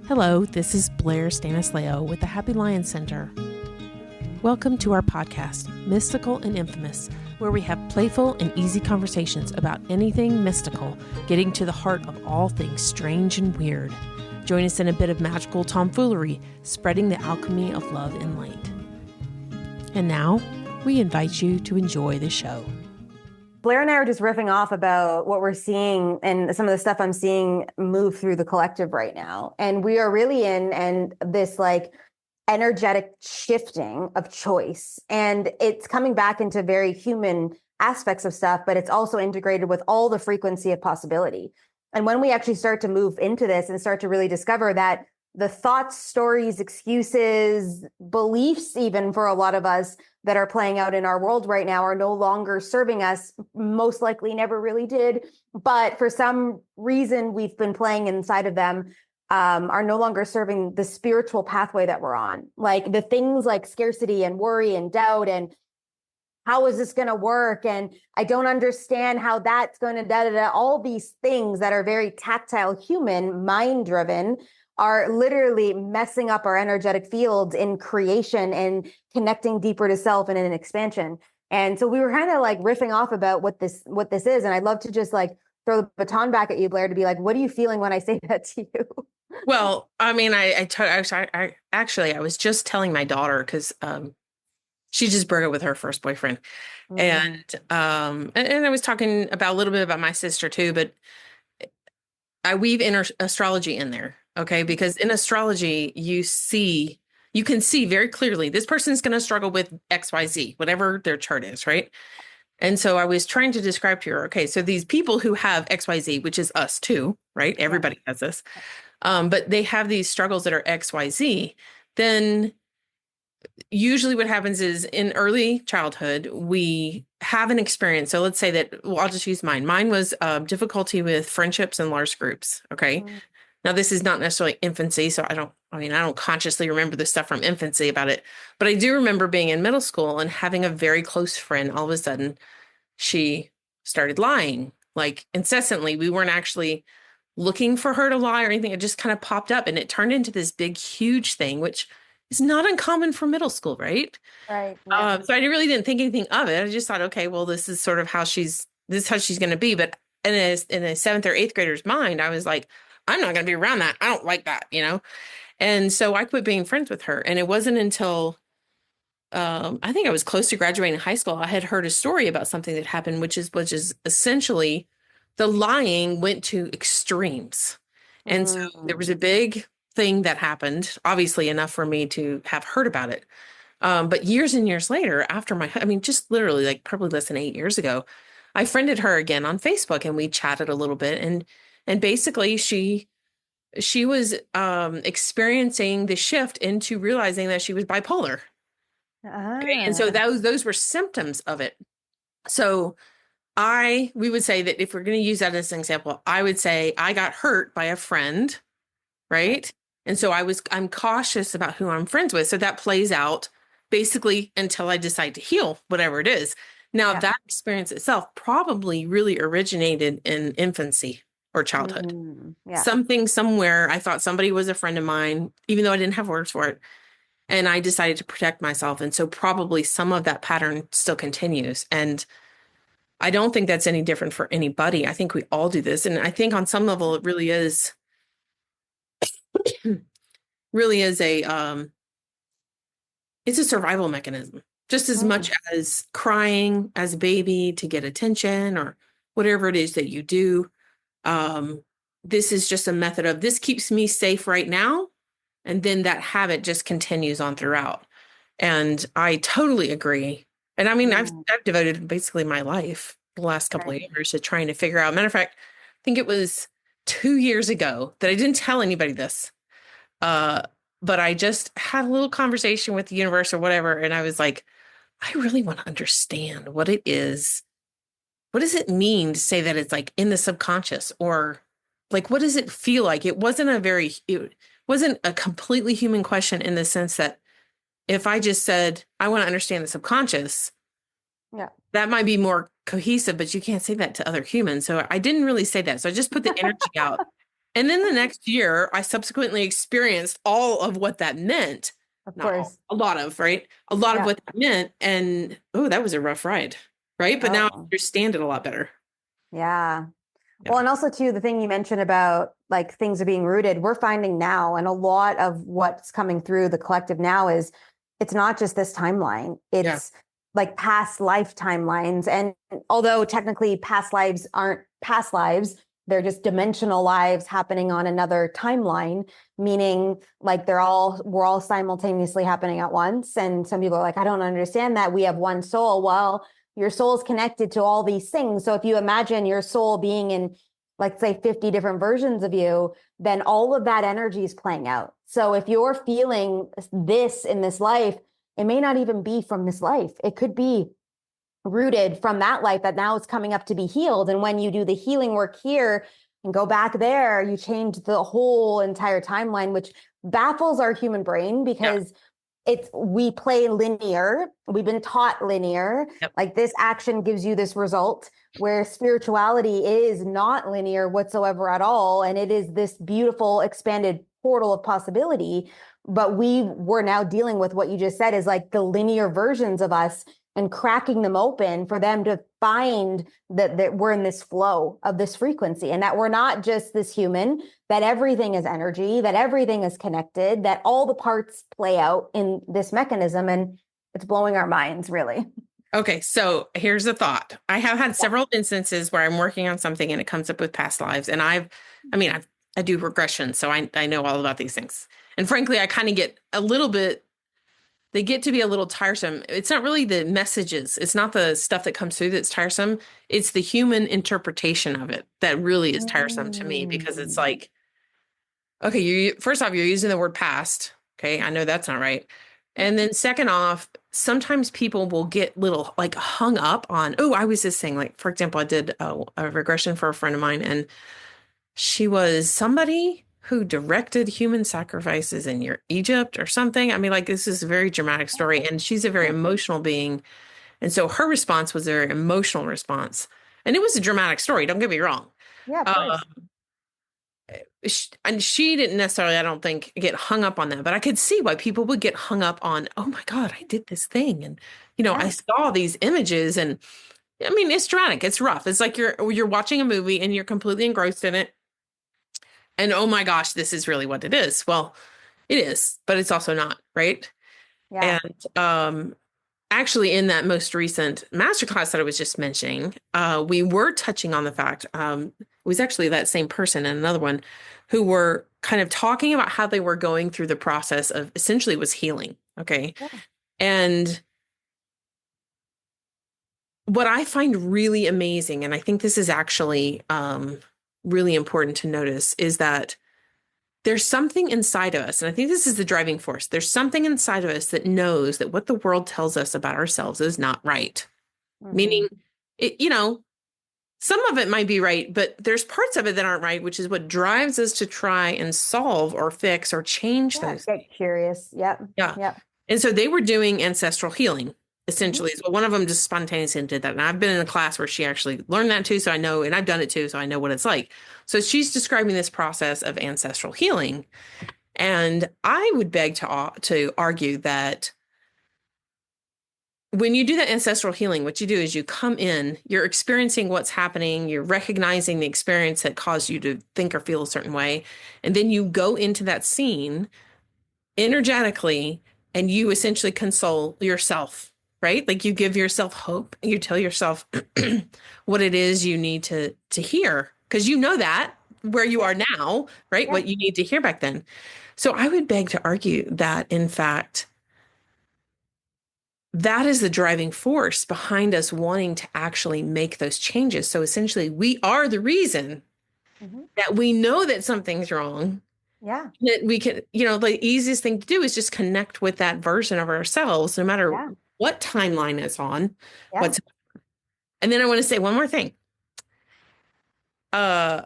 Hello, this is Blaire Stanislao with the Happy Lion Center. Welcome to our podcast, Mystical and Infamous, where we have playful and easy conversations about anything mystical, getting to the heart of all things strange and weird. Join us in a bit of magical tomfoolery, spreading the alchemy of love and light. And now, we invite you to enjoy the show. Blaire and I are just riffing off about what we're seeing and some of the stuff I'm seeing move through the collective right now. And we are really in this like energetic shifting of choice. And it's coming back into very human aspects of stuff, but it's also integrated with all the frequency of possibility. And when we actually start to move into this and start to really discover that the thoughts, stories, excuses, beliefs, even for a lot of us that are playing out in our world right now are no longer serving us, most likely never really did. But for some reason, we've been playing inside of them, are no longer serving the spiritual pathway that we're on. Like the things like scarcity and worry and doubt and how is this going to work? And I don't understand how that's going to all these things that are very tactile, human, mind driven are literally messing up our energetic fields in creation and connecting deeper to self and in an expansion. And so we were kind of like riffing off about what this is. And I'd love to just like throw the baton back at you, Blaire, to be like, what are you feeling when I say that to you? Well, I mean, I was just telling my daughter because she just broke up with her first boyfriend. And I was talking about a little bit about my sister too, but I weave astrology in there. Okay. Because in astrology, you can see very clearly, this person's going to struggle with XYZ, whatever their chart is. Right. And so I was trying to describe to her, okay, so these people who have XYZ, which is us too, right? Everybody has this. But they have these struggles that are XYZ, then usually what happens is in early childhood, we have an experience. So let's say that, well, I'll just use mine. Mine was difficulty with friendships and large groups. Okay. Now, this is not necessarily infancy, so I don't consciously remember the stuff from infancy about it, but I do remember being in middle school and having a very close friend. All of a sudden, she started lying, like incessantly. We weren't actually looking for her to lie or anything. It just kind of popped up, and it turned into this big, huge thing, which is not uncommon for middle school, right? Right. Yeah. So I really didn't think anything of it. I just thought, okay, well, this is sort of how she's going to be. But in a 7th or 8th grader's mind, I was like, I'm not going to be around that. I don't like that, And so I quit being friends with her. And it wasn't until I think I was close to graduating high school, I had heard a story about something that happened, which is essentially the lying went to extremes. And so there was a big thing that happened, obviously enough for me to have heard about it. But years and years later, after just literally like probably less than 8 years ago, I friended her again on Facebook and we chatted a little bit. And basically she was experiencing the shift into realizing that she was bipolar. Okay? And so those were symptoms of it. So we would say that if we're going to use that as an example, I would say I got hurt by a friend, right? And so I'm cautious about who I'm friends with. So that plays out basically until I decide to heal, whatever it is. Now, that experience itself probably really originated in infancy or childhood. Something somewhere, I thought somebody was a friend of mine, even though I didn't have words for it. And I decided to protect myself. And so probably some of that pattern still continues. And I don't think that's any different for anybody. I think we all do this. And I think on some level, it really is it's a survival mechanism, just as much as crying as a baby to get attention or whatever it is that you do. This is just a method of this keeps me safe right now. And then that habit just continues on throughout. And I totally agree. And I mean, I've devoted basically my life the last couple of years to trying to figure out. Matter of fact, I think it was 2 years ago that I didn't tell anybody this. But I just had a little conversation with the universe or whatever. And I was like, I really want to understand what it is. What does it mean to say that it's like in the subconscious, or like, what does it feel like? It wasn't a completely human question in the sense that if I just said, I want to understand the subconscious, that might be more cohesive, but you can't say that to other humans. So I didn't really say that. So I just put the energy out And then the next year, I subsequently experienced all of what that meant. Of Not all, course. a lot of, right? A lot of Yeah. what that meant. And oh, that was a rough ride, right? But now I Oh, understand it a lot better. yeah. Well, Yeah. and also too, the thing you mentioned about like things are being rooted, we're finding now, and a lot of what's coming through the collective now is it's not just this timeline, Yeah. it's like past life timelines. And although technically past lives aren't past lives, they're just dimensional lives happening on another timeline, meaning like we're all simultaneously happening at once. And some people are like, I don't understand that. We have one soul. Well, your soul is connected to all these things. So if you imagine your soul being in, like, say, 50 different versions of you, then all of that energy is playing out. So if you're feeling this in this life, it may not even be from this life. It could be rooted from that life that now is coming up to be healed. And when you do the healing work here and go back there, you change the whole entire timeline, which baffles our human brain Yeah. because we play linear. We've been taught linear. Yep. Like this action gives you this result, where spirituality is not linear whatsoever at all. And it is this beautiful expanded portal of possibility. But we're now dealing with what you just said is like the linear versions of us and cracking them open for them to find that we're in this flow of this frequency and that we're not just this human, that everything is energy, that everything is connected, that all the parts play out in this mechanism. And it's blowing our minds, really. Okay, so here's a thought. I have had several instances where I'm working on something and it comes up with past lives, and I mean, I do regression, so I know all about these things. And frankly, I kind of get a little bit. They get to be a little tiresome. It's not really the messages. It's not the stuff that comes through that's tiresome. It's the human interpretation of it that really is tiresome to me because it's Mm. like, okay, you first off, you're using the word past. Okay, I know that's not right. And then second off, sometimes people will get little like hung up on, oh, I was just saying, like, for example, I did a regression for a friend of mine, and she was somebody who directed human sacrifices in your Egypt or something. I mean, like, this is a very dramatic story, and she's a very emotional being. And so her response was a very emotional response. And it was a dramatic story, don't get me wrong. Yeah, of Uh, course. and she didn't necessarily, I don't think, get hung up on that, but I could see why people would get hung up on, oh my God, I did this thing. And, I Yeah. saw these images, and I mean, it's dramatic. It's rough. It's like you're watching a movie and you're completely engrossed in it. And oh my gosh, this is really what it is. Well, it is, but it's also not, right? Yeah. And actually, in that most recent masterclass that I was just mentioning, we were touching on the fact, it was actually that same person and another one who were kind of talking about how they were going through the process of essentially was healing. Okay. Yeah. And what I find really amazing, and I think this is actually really important to notice, is that there's something inside of us, and I think this is the driving force. There's something inside of us that knows that what the world tells us about ourselves is not right. Hmm. Meaning, it, some of it might be right, but there's parts of it that aren't right, which is what drives us to try and solve or fix or change Yeah. those things. Get curious. Yep. Yeah. Yep. And so they were doing ancestral healing, Hmm. essentially. So one of them just spontaneously did that. And I've been in a class where she actually learned that too. So I know, and I've done it too. So I know what it's like. So she's describing this process of ancestral healing. And I would beg to argue that when you do that ancestral healing, what you do is you come in, you're experiencing what's happening, you're recognizing the experience that caused you to think or feel a certain way, and then you go into that scene energetically and you essentially console yourself, right? Like you give yourself hope, you tell yourself what it is you need to hear because you know that where you Yeah. are now, right? Yeah. What you need to hear back then. So I would beg to argue that in fact that is the driving force behind us wanting to actually make those changes. So essentially, we are the reason Hmm. that we know that something's wrong. Yeah. That we can, the easiest thing to do is just connect with that version of ourselves, no matter Yeah. what timeline it's on. Yeah. What's, and then I want to say one more thing. Uh,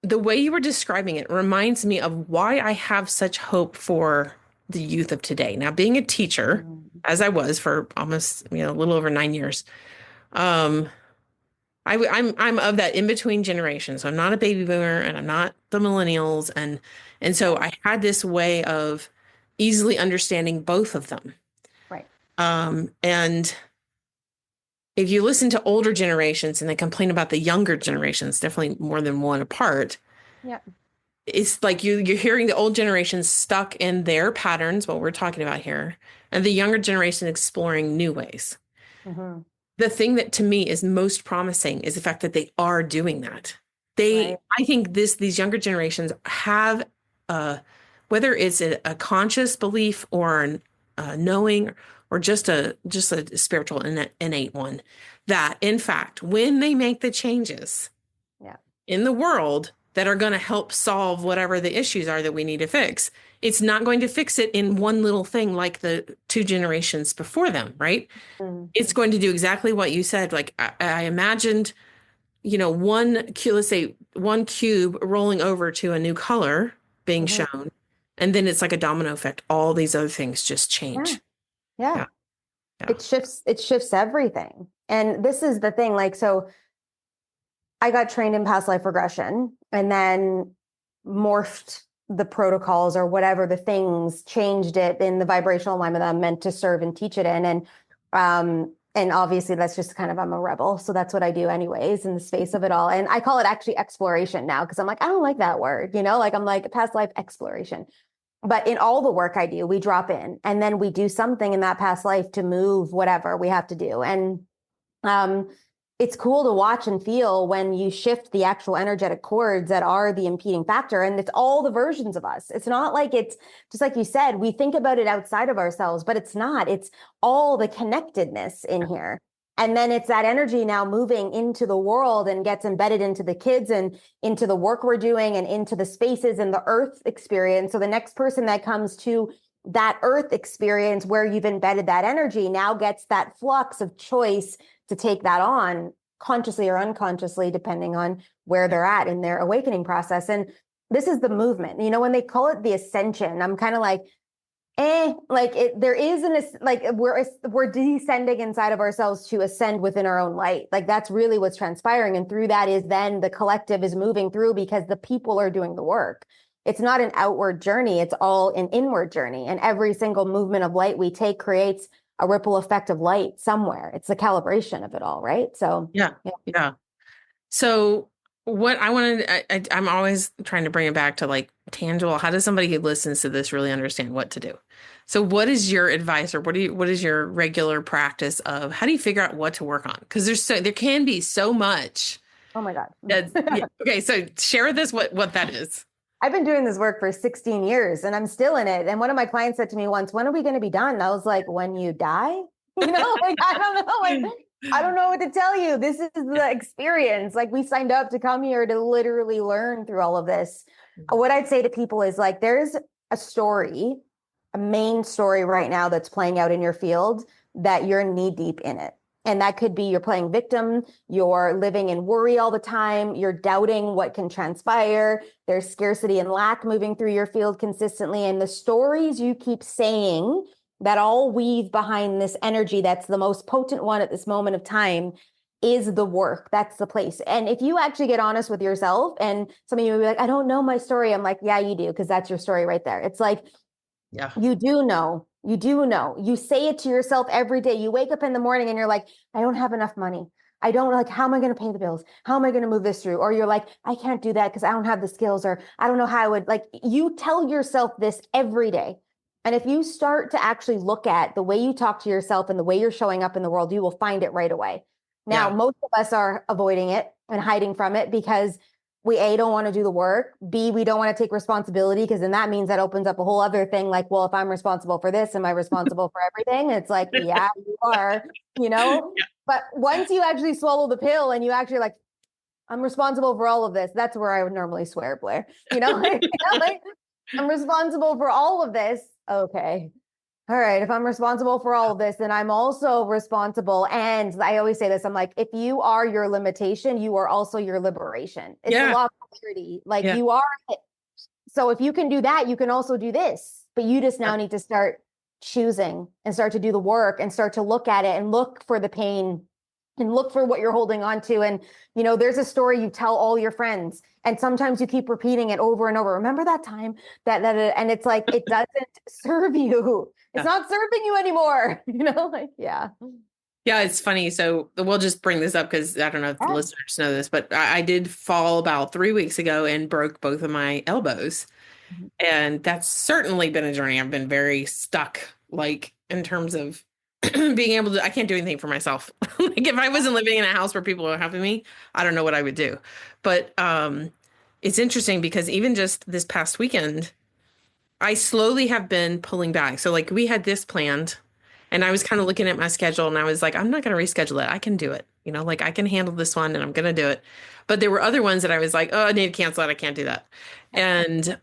the way you were describing it reminds me of why I have such hope for the youth of today. Now, being a teacher, Mm. as I was for almost, a little over 9 years, um, I'm of that in between generation. So I'm not a baby boomer and I'm not the millennials. And so Yeah. I had this way of easily understanding both of them. Right. And if you listen to older generations and they complain about the younger generations, definitely more than one apart, Yeah. it's like you're hearing the old generation stuck in their patterns, what we're talking about here, and the younger generation exploring new ways. Hmm. The thing that to me is most promising is the fact that they are doing that. Right. I think these younger generations have, uh, whether it's a conscious belief or knowing or just a spiritual innate one, that in fact, when they make the changes Yeah. in the world that are going to help solve whatever the issues are that we need to fix, it's not going to fix it in one little thing like the two generations before them, right? Mm-hmm. It's going to do exactly what you said. Like I imagined, let's say one cube rolling over to a new color being Hmm. shown, and then it's like a domino effect. All these other things just Yeah. change. Yeah. Yeah, yeah, It shifts everything. And this is the thing, like, so I got trained in past life regression and then morphed the protocols or whatever the things, changed it in the vibrational alignment that I'm meant to serve and teach it in. And obviously that's just kind of, I'm a rebel. So that's what I do anyways in the space of it all. And I call it actually exploration now because I'm like, I don't like that word, like I'm like past life exploration. But in all the work I do, we drop in and then we do something in that past life to move whatever we have to do. And um, it's cool to watch and feel when you shift the actual energetic cords that are the impeding factor. And it's all the versions of us. It's not like it's just like you said, we think about it outside of ourselves, but it's not. It's all the connectedness in here. And then it's that energy now moving into the world and gets embedded into the kids and into the work we're doing and into the spaces and the earth experience. So the next person that comes to that earth experience where you've embedded that energy now gets that flux of choice to take that on consciously or unconsciously, depending on where they're at in their awakening process. And this is the movement. When they call it the ascension, I'm kind of like, like there is like we're descending inside of ourselves to ascend within our own light. Like that's really what's transpiring. And through that is then the collective is moving through because the people are doing the work. It's not an outward journey. It's all an inward journey. And every single movement of light we take creates a ripple effect of light somewhere. It's the calibration of it all, right? So, yeah, yeah. yeah. So what I wanted, I'm always trying to bring it back to like tangible. How does somebody who listens to this really understand what to do? So what is your advice or what is your regular practice of how do you figure out what to work on? Because there can be so much Oh my God. that, yeah. Okay. So share with us what that is. I've been doing this work for 16 years and I'm still in it. And one of my clients said to me once, when are we going to be done? And I was like, when you die? Like, I don't know. Like, I don't know what to tell you. This is the experience. Like we signed up to come here to literally learn through all of this. What I'd say to people is like, there's a story, a main story right now that's playing out in your field that you're knee deep in it. And that could be you're playing victim, you're living in worry all the time, you're doubting what can transpire, there's scarcity and lack moving through your field consistently. And the stories you keep saying that all weave behind this energy that's the most potent one at this moment of time is the work. That's the place. And if you actually get honest with yourself, and some of you will be like, I don't know my story. I'm like, yeah, you do, because that's your story right there. It's like, Yeah. you do know. You do know. You say it to yourself every day. You wake up in the morning and you're like, I don't have enough money. I don't like, how am I going to pay the bills? How am I going to move this through? Or you're like, I can't do that because I don't have the skills, or I don't know how I would, like, you tell yourself this every day. And if you start to actually look at the way you talk to yourself and the way you're showing up in the world, you will find it right away. Now, Yeah. most of us are avoiding it and hiding from it because we don't want to do the work. B, we don't want to take responsibility because then that means that opens up a whole other thing. Like, well, if I'm responsible for this, am I responsible for everything? It's like, yeah, you are, Yeah. But once you actually swallow the pill and you actually like, I'm responsible for all of this. That's where I would normally swear, Blaire. Like, I'm responsible for all of this. Okay. All right, if I'm responsible for all of this, then I'm also responsible. And I always say this, I'm like, if you are your limitation, you are also your liberation. It's the Yeah. law of polarity. Like Yeah. you are it. So if you can do that, you can also do this. But you just now need to start choosing and start to do the work and start to look at it and look for the pain and look for what you're holding on to. And, there's a story you tell all your friends. And sometimes you keep repeating it over and over. Remember that time and it's like, it doesn't serve you. It's Yeah. not serving you anymore. Yeah. Yeah, it's funny. So we'll just bring this up because I don't know if the Yeah. listeners know this, but I did fall about 3 weeks ago and broke both of my elbows. And that's certainly been a journey. I've been very stuck, like in terms of being able to, I can't do anything for myself. Like if I wasn't living in a house where people were helping me, I don't know what I would do. But it's interesting because even just this past weekend, I slowly have been pulling back. So like we had this planned and I was kind of looking at my schedule and I was like, I'm not going to reschedule it. I can do it. Like I can handle this one and I'm going to do it. But there were other ones that I was like, oh, I need to cancel it. I can't do that. And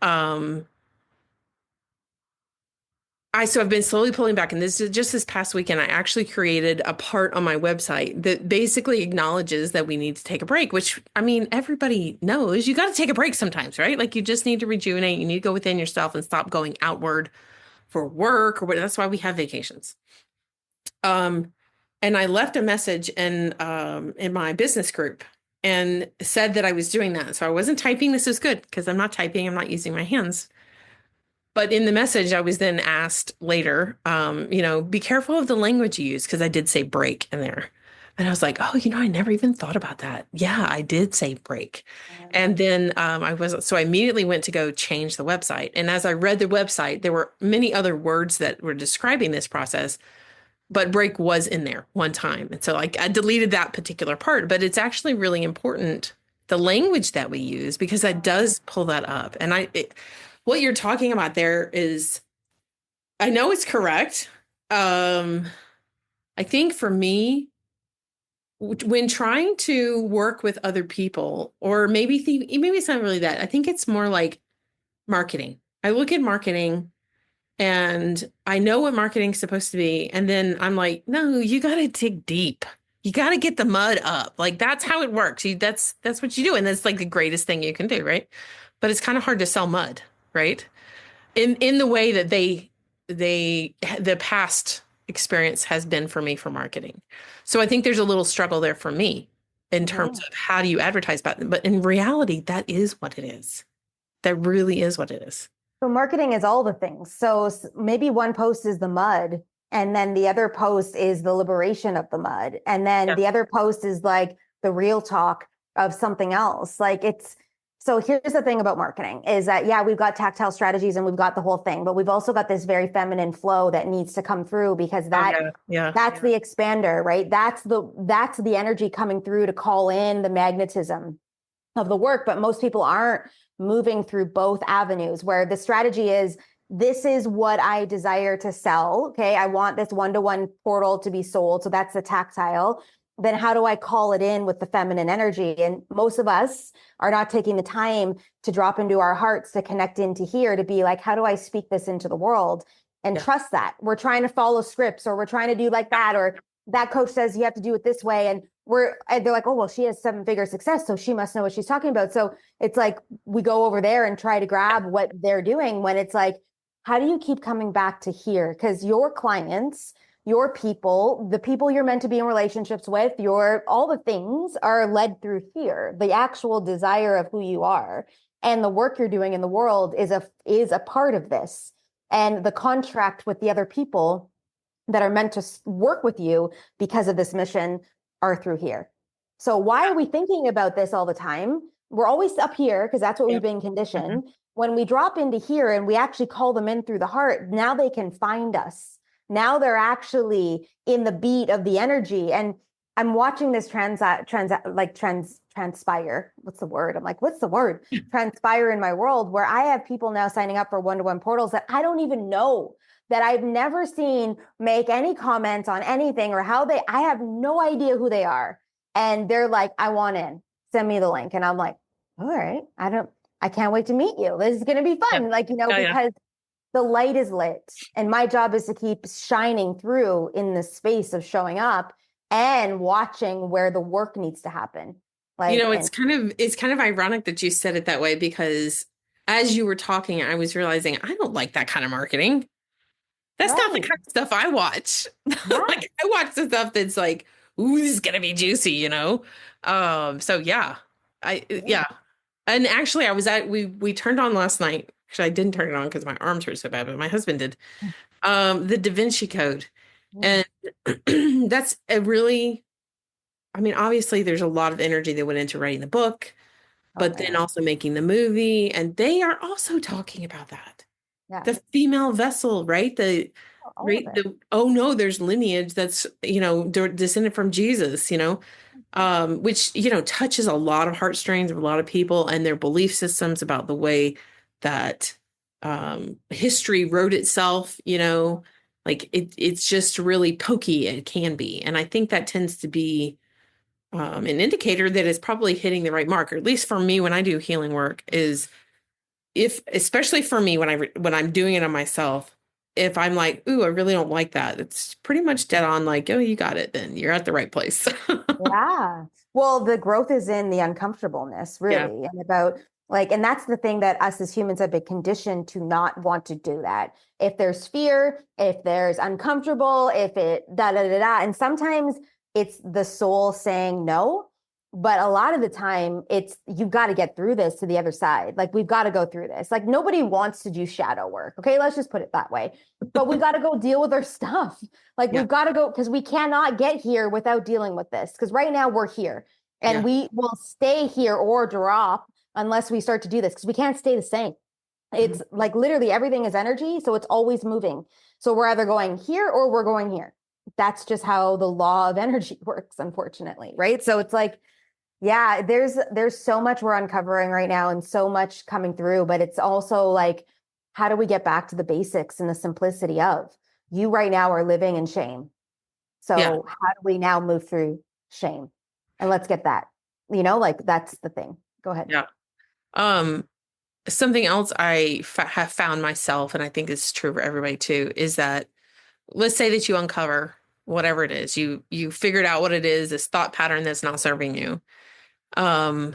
I've been slowly pulling back, and this is just this past weekend, I actually created a part on my website that basically acknowledges that we need to take a break, which I mean, everybody knows you got to take a break sometimes, right? Like you just need to rejuvenate. You need to go within yourself and stop going outward for work or what. That's why we have vacations. Um, and I left a message in my business group and said that I was doing that. So I wasn't typing. This is good because I'm not typing. I'm not using my hands. But in the message, I was then asked later, be careful of the language you use because I did say break in there. And I was like, oh, I never even thought about that. Yeah, I did say break. And then so I immediately went to go change the website. And as I read the website, there were many other words that were describing this process, but break was in there one time. And so like I deleted that particular part, but it's actually really important, the language that we use, because that does pull that up. And what you're talking about there is, I know it's correct. I think for me, when trying to work with other people, or maybe it's not really that. I think it's more like marketing. I look at marketing and I know what marketing's supposed to be. And then I'm like, no, you got to dig deep. You got to get the mud up. Like that's how it works. That's what you do. And that's like the greatest thing you can do, right? But it's kind of hard to sell mud, right? In the way that the past experience has been for me for marketing. So I think there's a little struggle there for me in terms of how do you advertise about them. But in reality, that is what it is. That really is what it is. So marketing is all the things. So maybe one post is the mud, and then the other post is the liberation of the mud. And then Yeah. the other post is like the real talk of something else. So here's the thing about marketing is that, yeah, we've got tactile strategies and we've got the whole thing, but we've also got this very feminine flow that needs to come through because that's the expander, right? That's the energy coming through to call in the magnetism of the work. But most people aren't moving through both avenues, where the strategy is, this is what I desire to sell. Okay. I want this one-to-one portal to be sold. So that's the tactile. Then how do I call it in with the feminine energy? And most of us are not taking the time to drop into our hearts, to connect into here, to be like, how do I speak this into the world and trust that? We're trying to follow scripts, or we're trying to do like that, or that coach says you have to do it this way. And they're like, oh, well, she has 7-figure success, so she must know what she's talking about. So it's like, we go over there and try to grab what they're doing, when it's like, how do you keep coming back to here? Because your clients, your people, the people you're meant to be in relationships with, all the things are led through here, the actual desire of who you are. And the work you're doing in the world is a part of this. And the contract with the other people that are meant to work with you because of this mission are through here. So why are we thinking about this all the time? We're always up here because that's what we've been conditioned. When we drop into here and we actually call them in through the heart, now they can find us. Now they're actually in the beat of the energy. And I'm watching this transpire. What's the word? I'm like, what's the word? Transpire in my world, where I have people now signing up for one-to-one portals that I don't even know, that I've never seen make any comments on anything, or I have no idea who they are. And they're like, I want in, send me the link. And I'm like, all right, I can't wait to meet you. This is going to be fun. Because the light is lit, and my job is to keep shining through in the space of showing up and watching where the work needs to happen. It's kind of ironic that you said it that way, because as you were talking, I was realizing I don't like that kind of marketing. That's not the kind of stuff I watch. Yeah. Like I watch the stuff that's like ooh, this is gonna be juicy, you know? So yeah. Yeah. Yeah. And actually I was at we turned on last night. Actually, I didn't turn it on because my arms hurt so bad, but my husband did. The Da Vinci Code. Mm. And that's a really, I mean, obviously there's a lot of energy that went into writing the book, Oh, but then man. also making the movie, and they are also talking about that. Yeah. The female vessel, right? The All of right it. the oh no, there's lineage that's, descended from Jesus, which, touches a lot of heartstrings of a lot of people and their belief systems about the way that history wrote itself, like it's just really pokey, it can be. And I think that tends to be an indicator that it's probably hitting the right mark, or at least for me when I do healing work, is if, especially for me when I'm doing it on myself, if I'm like, ooh, I really don't like that, it's pretty much dead on like, oh, you got it, then you're at the right place. Yeah. Well, the growth is in the uncomfortableness, Yeah. really, and about like, and that's the thing that us as humans have been conditioned to not want to do that. If there's fear, if there's uncomfortable, if it da da da da, and sometimes it's the soul saying no, but a lot of the time it's you've got to get through this to the other side. Like we've got to go through this. Like nobody wants to do shadow work. Okay, let's just put it that way. But we got to go deal with our stuff. Like Yeah. we've got to go because we cannot get here without dealing with this. Because right now we're here and Yeah. we will stay here or drop unless we start to do this because we can't stay the same. Mhm. It's like literally everything is energy. So it's always moving. So we're either going here or we're going here. That's just how the law of energy works, unfortunately. Right. So it's like, yeah, there's so much we're uncovering right now and so much coming through, but it's also like, how do we get back to the basics and the simplicity of you right now are living in shame. Yeah. So how do we now move through shame? And let's get that, like that's the thing. Go ahead. Yeah. Um, Something else have found myself, and I think it's true for everybody too, is that let's say that you uncover whatever it is, you figured out what it is, this thought pattern that's not serving you. Um,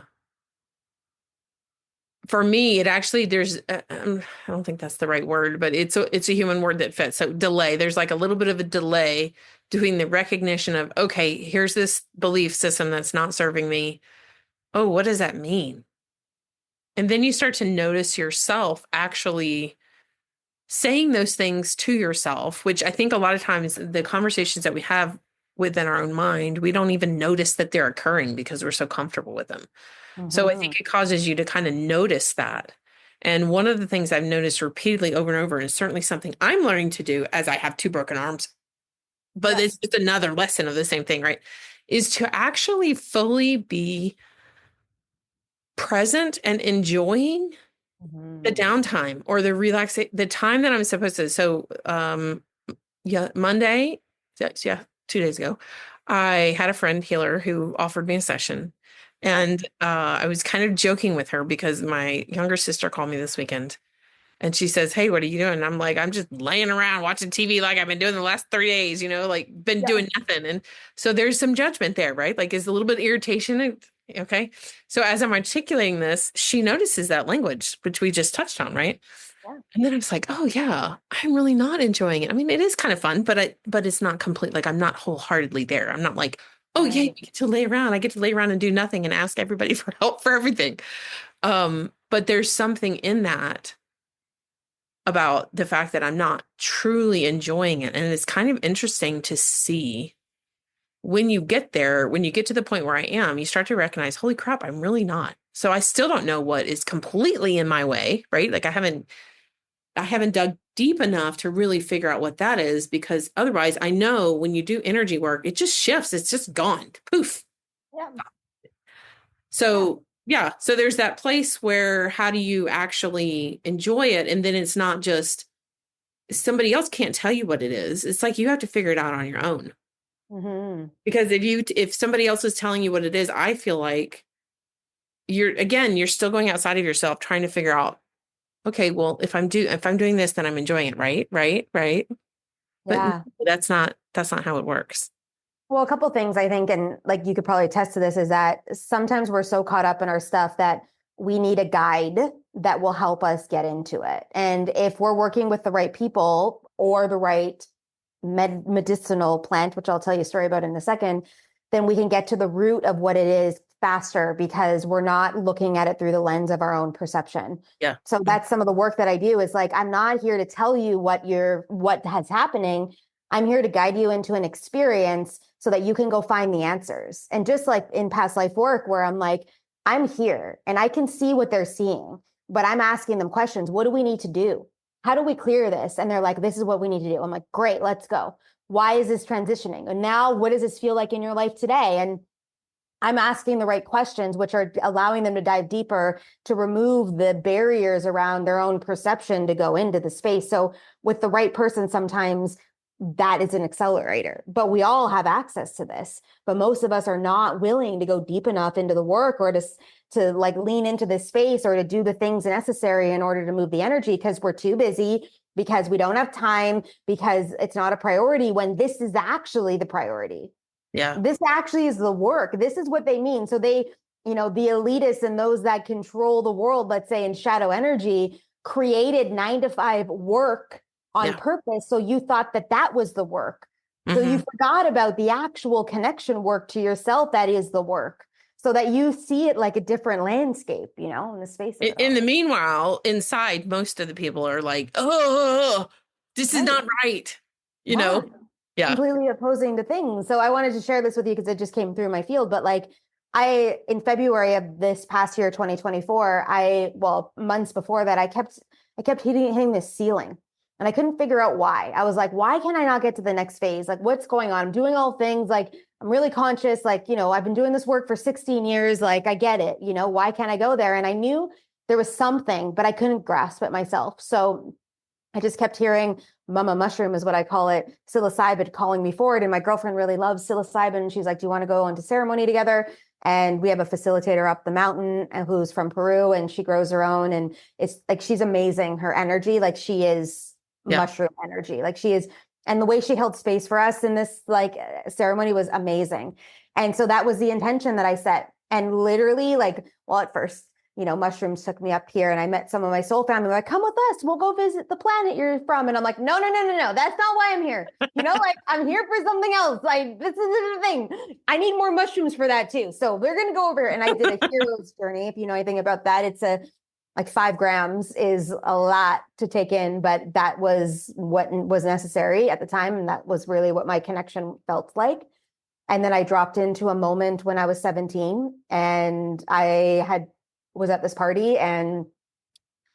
for me, it actually I don't think that's the right word, but it's a human word that fits. So delay. There's like a little bit of a delay doing the recognition of, okay, here's this belief system that's not serving me. Oh, what does that mean? And then you start to notice yourself actually saying those things to yourself, which I think a lot of times the conversations that we have within our own mind, we don't even notice that they're occurring because we're so comfortable with them. So I Mm-hmm. think it causes you to kind of notice that. And one of the things I've noticed repeatedly over and over, and it's certainly something I'm learning to do as I have two broken arms, but Yeah. it's just another lesson of the same thing, right? Is to actually fully be present and enjoying the Mm-hmm. downtime or the time that I'm supposed to. So, yeah, Monday, yeah, 2 days ago, I had a friend healer who offered me a session. Yeah. And I was kind of joking with her because my younger sister called me this weekend and she says, hey, what are you doing? And I'm like, I'm just laying around watching TV like I've been doing the last 3 days, like been Yeah. doing nothing. And so there's some judgment there, right? Like, is a little bit of irritation. Okay. So as I'm articulating this, she notices that language, which we just touched on, right? Yeah. And then I was like, oh yeah, I'm really not enjoying it. I mean, it is kind of fun, but it's not complete. Like I'm not wholeheartedly there. I'm not like, oh yeah, Right. we get to lay around. I get to lay around and do nothing and ask everybody for help for everything. But there's something in that about the fact that I'm not truly enjoying it. And it's kind of interesting to see when you get there, when you get to the point where I am, you start to recognize, holy crap, I'm really not. So I still don't know what is completely in my way, right? Like I haven't dug deep enough to really figure out what that is, because otherwise I know when you do energy work, it just shifts. It's just gone. Poof. Yeah. Yeah. So yeah. So there's that place where how do you actually enjoy it? And then it's not just somebody else can't tell you what it is. It's like you have to figure it out on your own. Mm-hmm. Because if somebody else is telling you what it is, I feel like you're still going outside of yourself trying to figure out, okay, well, if I'm doing this, then I'm enjoying it, right? Right, right. But no, Yeah. that's not how it works. Well, a couple things I think, and like you could probably attest to this, is that sometimes we're so caught up in our stuff that we need a guide that will help us get into it. And if we're working with the right people or the right medicinal plant, which I'll tell you a story about in a second, then we can get to the root of what it is faster because we're not looking at it through the lens of our own perception. Yeah. So that's some of the work that I do is like, I'm not here to tell you what has happening. I'm here to guide you into an experience so that you can go find the answers. And just like in past life work, where I'm like, I'm here and I can see what they're seeing, but I'm asking them questions. What do we need to do? How do we clear this? And they're like, this is what we need to do. I'm like, great, let's go. Why is this transitioning? And now what does this feel like in your life today? And I'm asking the right questions, which are allowing them to dive deeper, to remove the barriers around their own perception to go into the space. So with the right person, sometimes that is an accelerator, but we all have access to this. But most of us are not willing to go deep enough into the work or to like lean into this space or to do the things necessary in order to move the energy because we're too busy, because we don't have time, because it's not a priority when this is actually the priority. Yeah. This actually is the work. This is what they mean. So they, the elitists and those that control the world, let's say in shadow energy, created 9 to 5 work on purpose. So you thought that was the work. So you forgot about the actual connection work to yourself. That is the work. So that you see it like a different landscape, in the space of it In all. the meanwhile, inside, most of the people are like, oh, this is not right. Yeah. Yeah. Completely opposing to things. So I wanted to share this with you because it just came through my field. But like in February of this past year, 2024, months before that, I kept hitting this ceiling and I couldn't figure out why. I was like, why can I not get to the next phase? Like what's going on? I'm doing all things like I'm really conscious. Like, I've been doing this work for 16 years. Like I get it, why can't I go there? And I knew there was something, but I couldn't grasp it myself. So I just kept hearing mama mushroom is what I call it, psilocybin calling me forward. And my girlfriend really loves psilocybin. She's like, do you want to go into ceremony together? And we have a facilitator up the mountain who's from Peru and she grows her own. And it's like, she's amazing. Her energy, like she is mushroom energy. Like she is. And the way she held space for us in this like ceremony was amazing. And so that was the intention that I set. And literally at first, mushrooms took me up here and I met some of my soul family. Like, come with us. We'll go visit the planet you're from. And I'm like, no. That's not why I'm here. I'm here for something else. Like, this is the thing. I need more mushrooms for that too. So we're going to go over. And I did a hero's journey. If you know anything about that, it's 5 grams is a lot to take in, but that was what was necessary at the time. And that was really what my connection felt like. And then I dropped into a moment when I was 17 and I was at this party and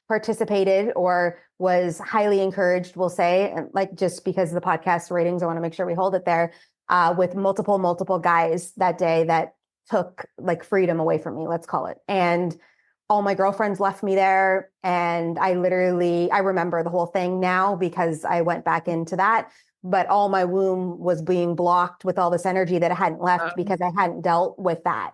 participated or was highly encouraged, we'll say, and like just because of the podcast ratings, I want to make sure we hold it there, with multiple guys that day that took like freedom away from me, let's call it. And all my girlfriends left me there. And I remember the whole thing now because I went back into that, but all my womb was being blocked with all this energy that I hadn't left because I hadn't dealt with that.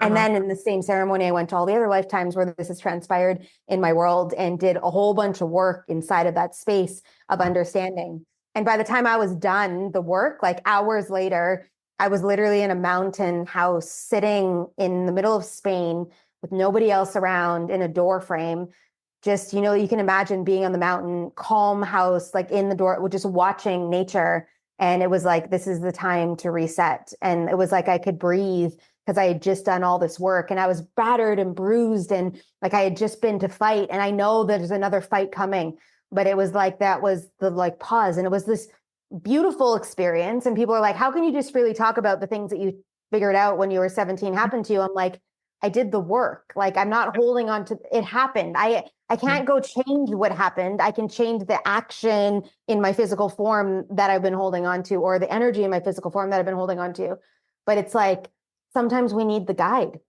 And then in the same ceremony, I went to all the other lifetimes where this has transpired in my world and did a whole bunch of work inside of that space of understanding. And by the time I was done the work, like hours later, I was literally in a mountain house sitting in the middle of Spain with nobody else around in a door frame. Just, you can imagine being on the mountain, calm house, like in the door, just watching nature. And it was like, this is the time to reset. And it was like I could breathe because I had just done all this work and I was battered and bruised and like I had just been to fight. And I know there's another fight coming, but it was like, that was the like pause. And it was this beautiful experience. And people are like, how can you just really talk about the things that you figured out when you were 17 happened to you? I'm like, I did the work. Like I'm not holding on to it happened. I can't go change what happened. I can change the action in my physical form that I've been holding on to, or the energy in my physical form that I've been holding on to. But it's like, sometimes we need the guide.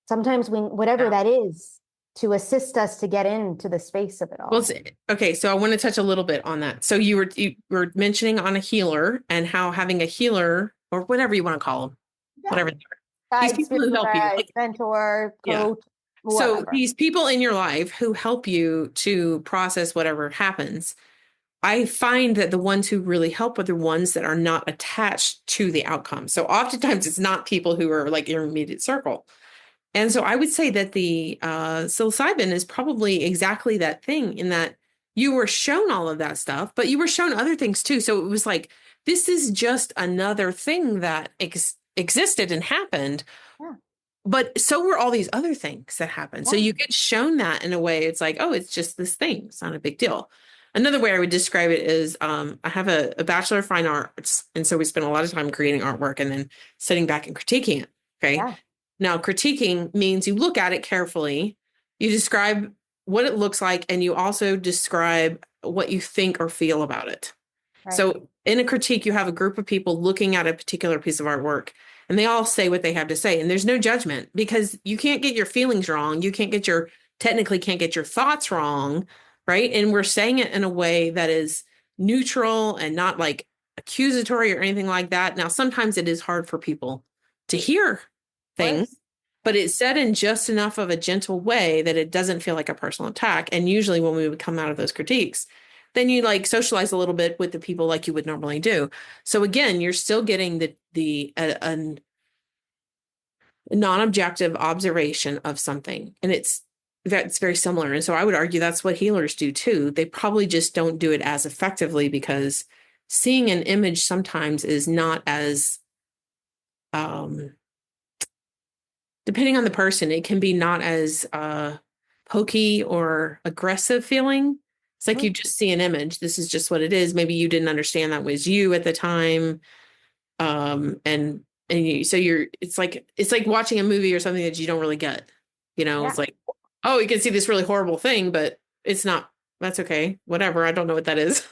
Sometimes whatever that is, to assist us to get into the space of it all. Well, okay. So I want to touch a little bit on that. So you were mentioning on a healer and how having a healer or whatever you want to call them, whatever they are, these people who help you, like, mentor, coach. So these people in your life who help you to process whatever happens, I find that the ones who really help are the ones that are not attached to the outcome. So oftentimes it's not people who are like your immediate circle. And so I would say that the psilocybin is probably exactly that thing, in that you were shown all of that stuff, but you were shown other things too. So it was like, this is just another thing that existed and happened, Yeah. but so were all these other things that happened. So Yeah. you get shown that in a way, it's like, oh, it's just this thing. It's not a big deal. Another way I would describe it is I have a Bachelor of Fine Arts. And so we spend a lot of time creating artwork and then sitting back and critiquing it. Okay. Yeah. Now, critiquing means you look at it carefully, you describe what it looks like, and you also describe what you think or feel about it. Right. So in a critique, you have a group of people looking at a particular piece of artwork and they all say what they have to say. And there's no judgment because you can't get your feelings wrong. You can't get your, technically can't get your thoughts wrong. Right. And we're saying it in a way that is neutral and not like accusatory or anything like that. Now, sometimes it is hard for people to hear Of things, course. but it's said in just enough of a gentle way that it doesn't feel like a personal attack. And usually when we would come out of those critiques, then you like socialize a little bit with the people like you would normally do. So again, you're still getting a non-objective observation of something, and that's very similar. And so I would argue that's what healers do too. They probably just don't do it as effectively because seeing an image sometimes is not as depending on the person, it can be not as pokey or aggressive feeling. It's like you Mhm. just see an image. This is just what it is. Maybe you didn't understand that was you at the time. And it's like watching a movie or something that you don't really get. Yeah. It's like, oh, you can see this really horrible thing, but it's not, that's okay. Whatever. I don't know what that is.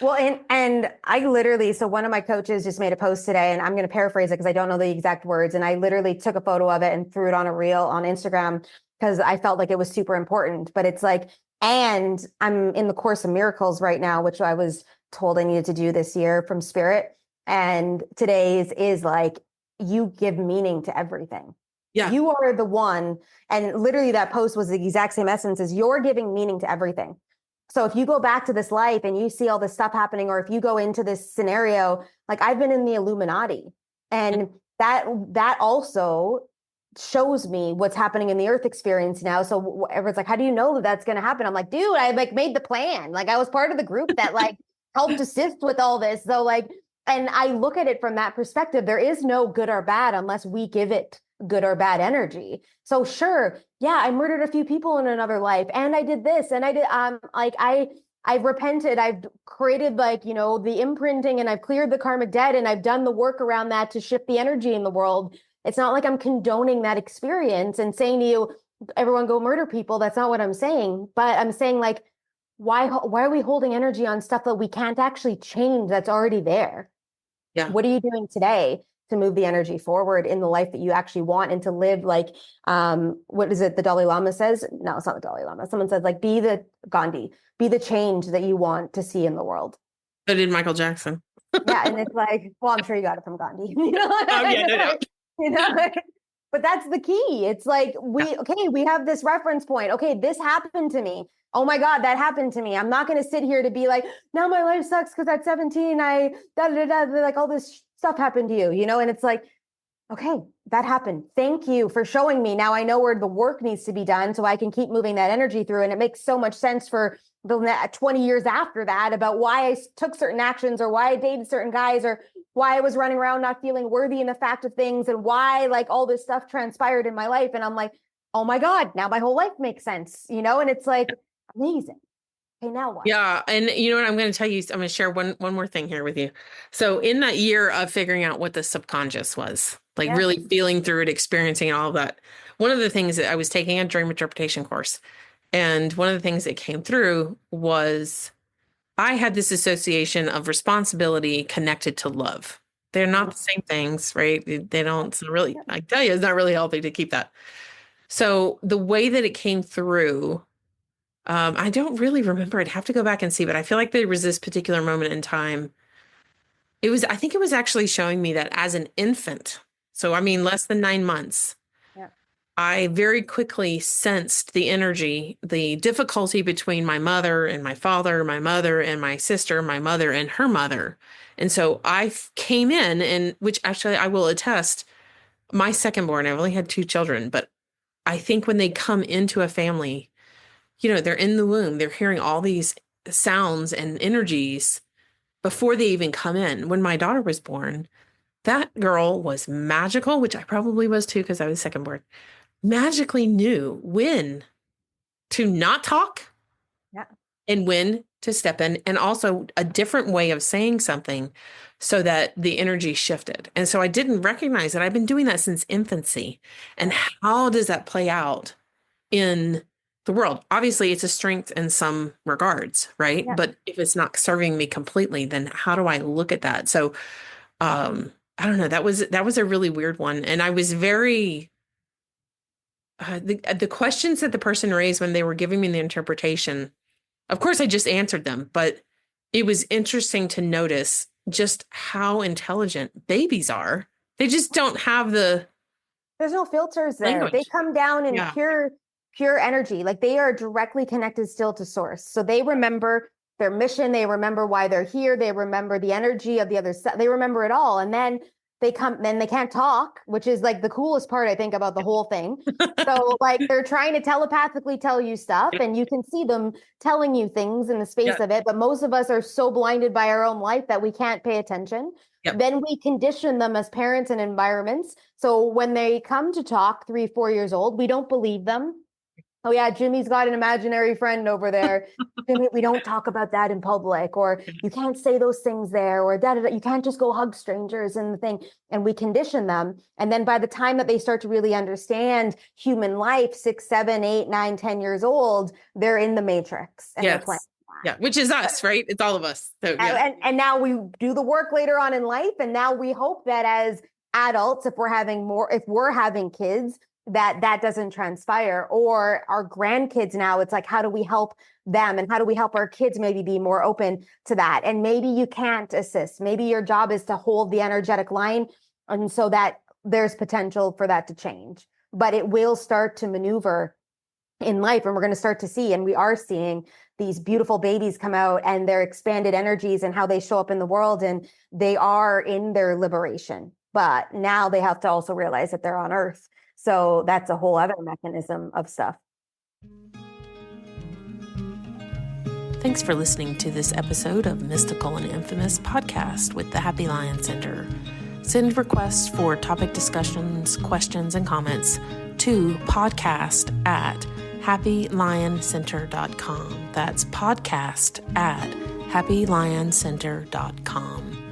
Well, and I literally, so one of my coaches just made a post today, and I'm going to paraphrase it because I don't know the exact words. And I literally took a photo of it and threw it on a reel on Instagram because I felt like it was super important. But it's like, and I'm in the Course of Miracles right now, which I was told I needed to do this year from Spirit. And today's is like, you give meaning to everything. Yeah. You are the one. And literally, that post was the exact same essence as you're giving meaning to everything. So if you go back to this life and you see all this stuff happening, or if you go into this scenario, like I've been in the Illuminati, and that also shows me what's happening in the Earth experience now. So everyone's like, "How do you know that that's going to happen?" I'm like, "Dude, I like made the plan. Like I was part of the group that like helped assist with all this." So like, and I look at it from that perspective. There is no good or bad unless we give it good or bad energy. So sure, yeah, I murdered a few people in another life, and I did this, and I did like I've repented, I've created like, the imprinting, and I've cleared the karmic debt, and I've done the work around that to shift the energy in the world. It's not like I'm condoning that experience and saying to you, everyone go murder people. That's not what I'm saying. But I'm saying like, why are we holding energy on stuff that we can't actually change that's already there? Yeah. What are you doing today to move the energy forward in the life that you actually want and to live like what is it the Dalai Lama says? No, it's not the Dalai Lama. Someone says like be the Gandhi, be the change that you want to see in the world. So did Michael Jackson. Yeah, and it's like, well, I'm sure you got it from Gandhi. You know, Oh, yeah, no doubt. you know, but that's the key. It's like Yeah. we have this reference point. Okay, this happened to me. Oh my God, that happened to me. I'm not going to sit here to be like, now my life sucks because at 17, like all this stuff happened to you, and it's like, okay, that happened. Thank you for showing me. Now I know where the work needs to be done so I can keep moving that energy through. And it makes so much sense for the 20 years after that about why I took certain actions or why I dated certain guys or why I was running around not feeling worthy in the fact of things and why like all this stuff transpired in my life. And I'm like, oh my God, now my whole life makes sense, and it's like amazing. Okay, now what? Yeah. And you know what? I'm going to tell you, I'm going to share one more thing here with you. So in that year of figuring out what the subconscious was, like Yeah. really feeling through it, experiencing all of that, one of the things that I was taking a dream interpretation course. And one of the things that came through was I had this association of responsibility connected to love. They're not the same things, right? They don't it's really, I tell you, it's not really healthy to keep that. So the way that it came through, I don't really remember. I'd have to go back and see, but I feel like there was this particular moment in time. I think it was actually showing me that as an infant, so I mean, less than 9 months, Yeah. I very quickly sensed the energy, the difficulty between my mother and my father, my mother and my sister, my mother and her mother. And so came in, and which actually I will attest, my second born, I've only had two children, but I think when they come into a family, they're in the womb, they're hearing all these sounds and energies before they even come in. When my daughter was born, That girl was magical, which I probably was too because I was second born. Magically knew when to not talk Yeah. and when to step in, and also a different way of saying something so that the energy shifted. And so I didn't recognize that. I've been doing that since infancy. And Right. how does that play out in the world? Obviously, it's a strength in some regards, right? Yeah. But if it's not serving me completely, then how do I look at that? So, I don't know. That was a really weird one, and I was very the questions that the person raised when they were giving me the interpretation. Of course, I just answered them, but it was interesting to notice just how intelligent babies are. They just don't have the There's no filters there. They language. come down in Yeah. pure energy. Like they are directly connected still to source. So they remember their mission, they remember why they're here, they remember the energy of the other side. They remember it all. And then they can't talk, which is like the coolest part I think about the whole thing. So like they're trying to telepathically tell you stuff and you can see them telling you things in the space Yeah. of it, but most of us are so blinded by our own life that we can't pay attention. Yep. Then we condition them as parents and environments. So when they come to talk 3, 4 years old, we don't believe them. Oh yeah, Jimmy's got an imaginary friend over there. Jimmy, we don't talk about that in public, or you can't say those things there, or you can't just go hug strangers and the thing. And we condition them. And then by the time that they start to really understand human life, 6, 7, 8, 9, 10 years old, they're in the matrix and they're playing. Yes. Yeah. Which is us, right? It's all of us. So yeah. And now we do the work later on in life. And now we hope that as adults, if we're having kids, that doesn't transpire. Or our grandkids now, it's like, how do we help them? And how do we help our kids maybe be more open to that? And maybe you can't assist. Maybe your job is to hold the energetic line. And so that there's potential for that to change. But it will start to maneuver in life, and we're going to start to see, and we are seeing these beautiful babies come out and their expanded energies and how they show up in the world, and they are in their liberation. But now they have to also realize that they're on Earth. So that's a whole other mechanism of stuff. Thanks for listening to this episode of Mystical and Infamous podcast with the Happy Lion Center. Send requests for topic discussions, questions, and comments to podcast@happylioncenter.com. That's podcast@happylioncenter.com.